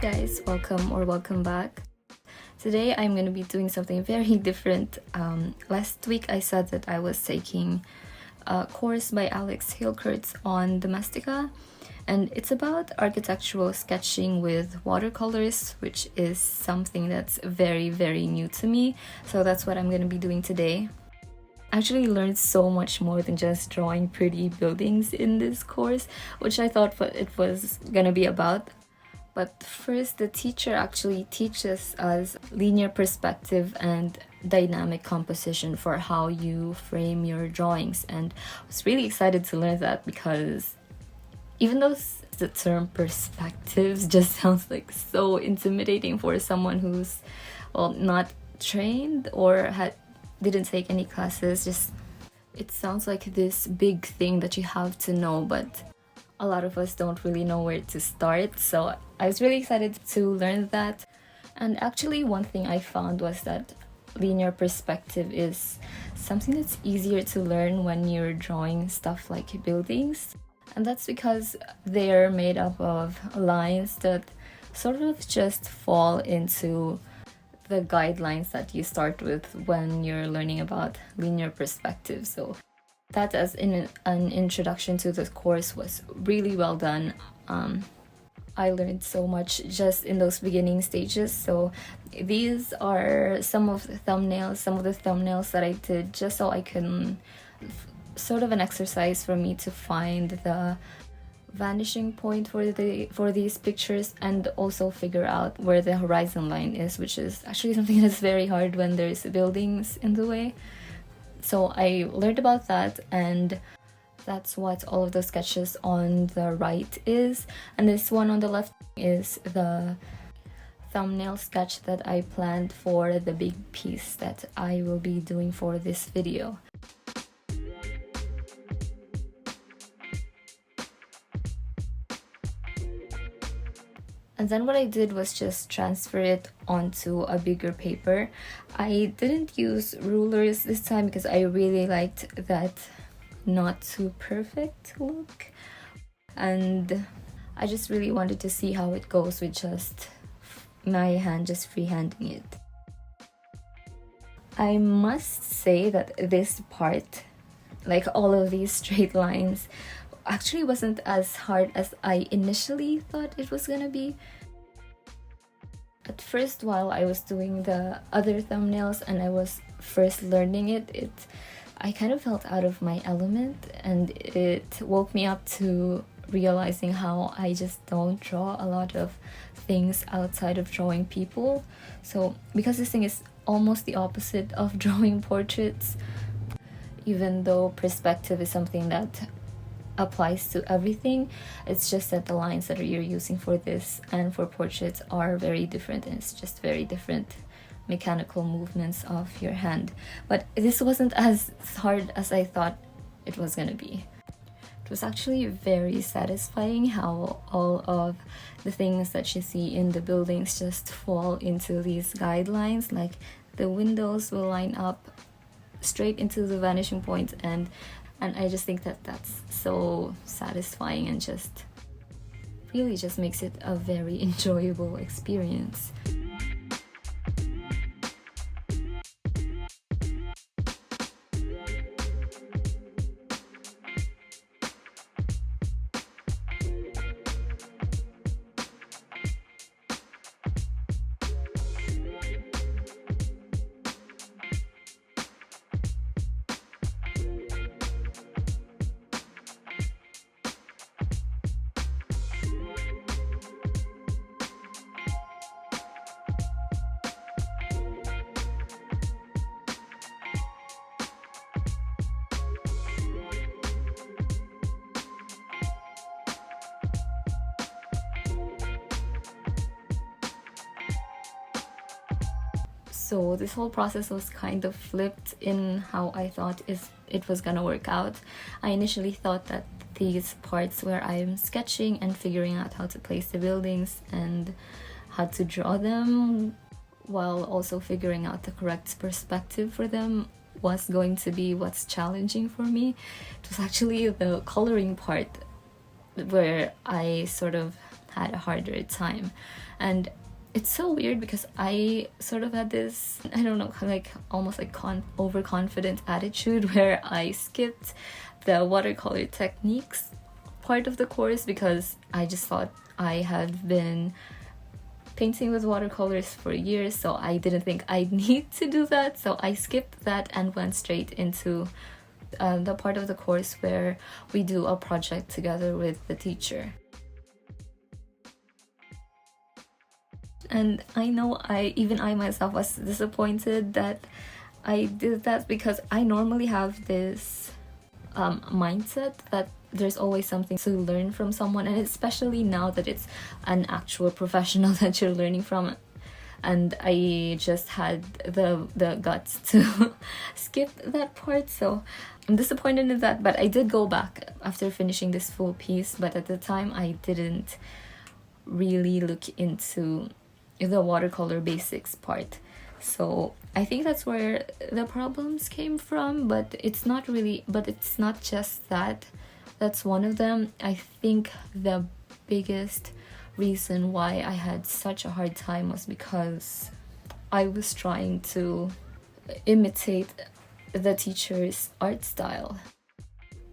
guys, welcome back. Today I'm going to be doing something very different. Last week I said that I was taking a course by Alex Hillkurtz on Domestika, and it's about architectural sketching with watercolors, which is something that's very new to me. So that's what I'm going to be doing today. I actually learned so much more than just drawing pretty buildings in this course, which I thought it was gonna be about. But first, the teacher actually teaches us linear perspective and dynamic composition for how you frame your drawings. And I was really excited to learn that because even though the term perspectives just sounds like so intimidating for someone who's, well, not trained or didn't take any classes, just it sounds like this big thing that you have to know, but a lot of us don't really know where to start. So I was really excited to learn that. And actually one thing I found was that linear perspective is something that's easier to learn when you're drawing stuff like buildings. And that's because they're made up of lines that sort of just fall into the guidelines that you start with when you're learning about linear perspective. So that, as in an introduction to this course, was really well done. I learned so much just in those beginning stages. So these are some of the thumbnails that I did just so I can sort of an exercise for me to find the vanishing point for these pictures and also figure out where the horizon line is, which is actually something that's very hard when there's buildings in the way. So I learned about that, and that's what all of the sketches on the right is, and this one on the left is the thumbnail sketch that I planned for the big piece that I will be doing for this video. And then what I did was just transfer it onto a bigger paper. I didn't use rulers this time because I really liked that not too perfect look. And I just really wanted to see how it goes with just my hand just freehanding it. I must say that this part, like all of these straight lines, actually wasn't as hard as I initially thought it was gonna be. At first, while I was doing the other thumbnails and I was first learning it, I kind of felt out of my element, and it woke me up to realizing how I just don't draw a lot of things outside of drawing people. So because this thing is almost the opposite of drawing portraits, even though perspective is something that applies to everything, it's just that the lines that you're using for this and for portraits are very different, and it's just very different mechanical movements of your hand. But this wasn't as hard as I thought it was gonna be. It was actually very satisfying how all of the things that you see in the buildings just fall into these guidelines, like the windows will line up straight into the vanishing point, and I just think that that's so satisfying and just really just makes it a very enjoyable experience. So this whole process was kind of flipped in how I thought it was gonna work out. I initially thought that these parts where I'm sketching and figuring out how to place the buildings and how to draw them while also figuring out the correct perspective for them was going to be what's challenging for me. It was actually the coloring part where I sort of had a harder time. And it's so weird because I sort of had this, I don't know, like almost like overconfident attitude where I skipped the watercolor techniques part of the course because I just thought I had been painting with watercolors for years, so I didn't think I'd need to do that. So I skipped that and went straight into the part of the course where we do a project together with the teacher. And I know even I myself was disappointed that I did that because I normally have this mindset that there's always something to learn from someone, and especially now that it's an actual professional that you're learning from. And I just had the guts to skip that part, so I'm disappointed in that. But I did go back after finishing this full piece, but at the time I didn't really look into the watercolor basics part. So I think that's where the problems came from, but it's not just that. That's one of them. I think the biggest reason why I had such a hard time was because I was trying to imitate the teacher's art style.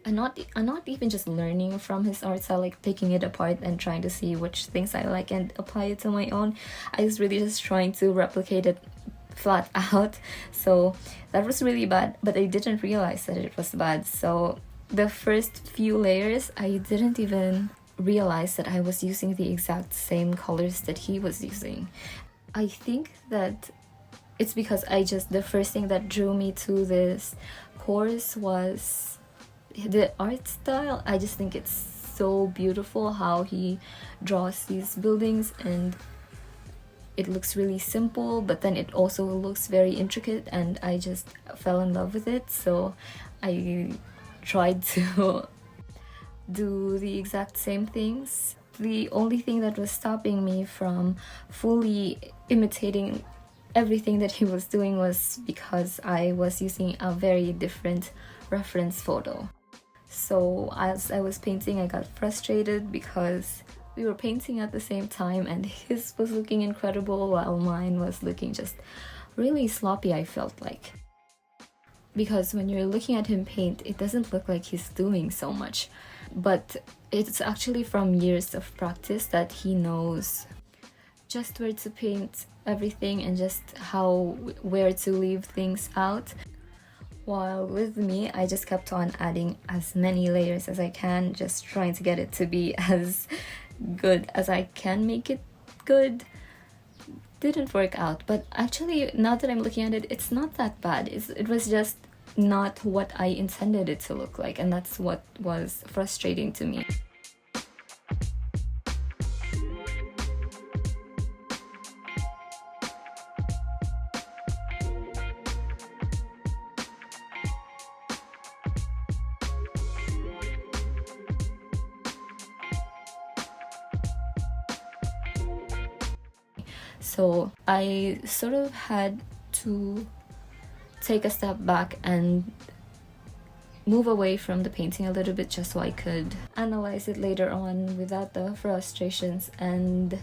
I'm not even just learning from his art style, like picking it apart and trying to see which things I like and apply it to my own. I was really just trying to replicate it flat out. So that was really bad, but I didn't realize that it was bad. So the first few layers, I didn't even realize that I was using the exact same colors that he was using. I think that it's because the first thing that drew me to this course was the art style. I just think it's so beautiful how he draws these buildings, and it looks really simple, but then it also looks very intricate, and I just fell in love with it. So I tried to do the exact same things. The only thing that was stopping me from fully imitating everything that he was doing was because I was using a very different reference photo. So as I was painting, I got frustrated because we were painting at the same time, and his was looking incredible while mine was looking just really sloppy, I felt like. Because when you're looking at him paint, it doesn't look like he's doing so much. But it's actually from years of practice that he knows just where to paint everything and just where to leave things out. While with me, I just kept on adding as many layers as I can, just trying to get it to be as good as I can make it good. Didn't work out, but actually now that I'm looking at it, it's not that bad. It was just not what I intended it to look like, and that's what was frustrating to me. So I sort of had to take a step back and move away from the painting a little bit just so I could analyze it later on without the frustrations and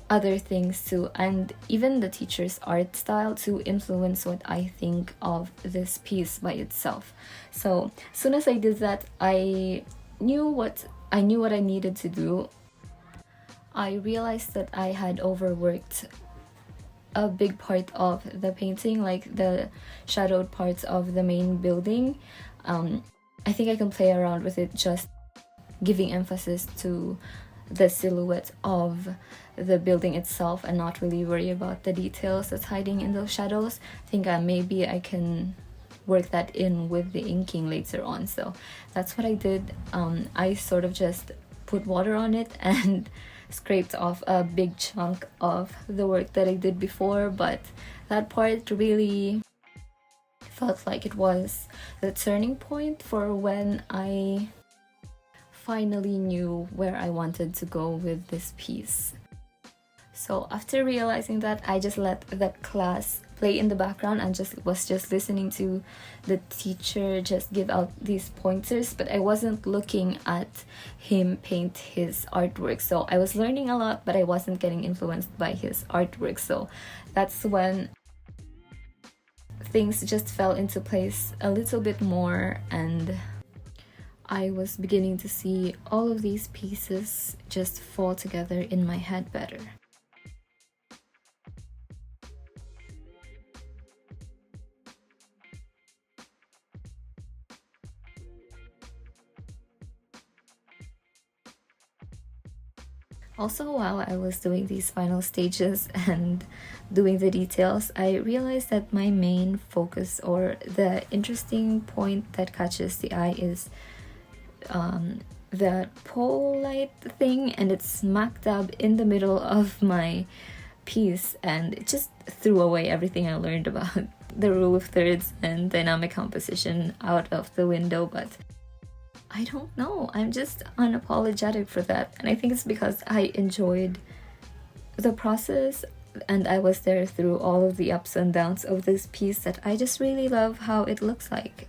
other things too, and even the teacher's art style to influence what I think of this piece by itself. So as soon as I did that, I knew what I needed to do. I realized that I had overworked a big part of the painting, like the shadowed parts of the main building. I think I can play around with it, just giving emphasis to the silhouette of the building itself and not really worry about the details that's hiding in those shadows. I think maybe I can work that in with the inking later on. So that's what I did. I sort of just put water on it and scraped off a big chunk of the work that I did before, but that part really felt like it was the turning point for when I finally knew where I wanted to go with this piece. So after realizing that, I just let the class play in the background and was just listening to the teacher just give out these pointers, but I wasn't looking at him paint his artwork. So I was learning a lot, but I wasn't getting influenced by his artwork. So that's when things just fell into place a little bit more, and I was beginning to see all of these pieces just fall together in my head better. Also, while I was doing these final stages and doing the details, I realized that my main focus, or the interesting point that catches the eye, is the pole light thing, and it's smack dab in the middle of my piece, and it just threw away everything I learned about the rule of thirds and dynamic composition out of the window. But I don't know, I'm just unapologetic for that, and I think it's because I enjoyed the process and I was there through all of the ups and downs of this piece, that I just really love how it looks like.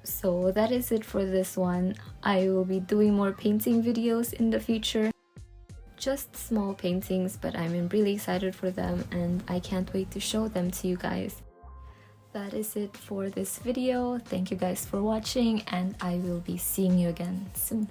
So that is it for this one. I will be doing more painting videos in the future. Just small paintings, but I'm really excited for them and I can't wait to show them to you guys. That is it for this video. Thank you guys for watching, and I will be seeing you again soon.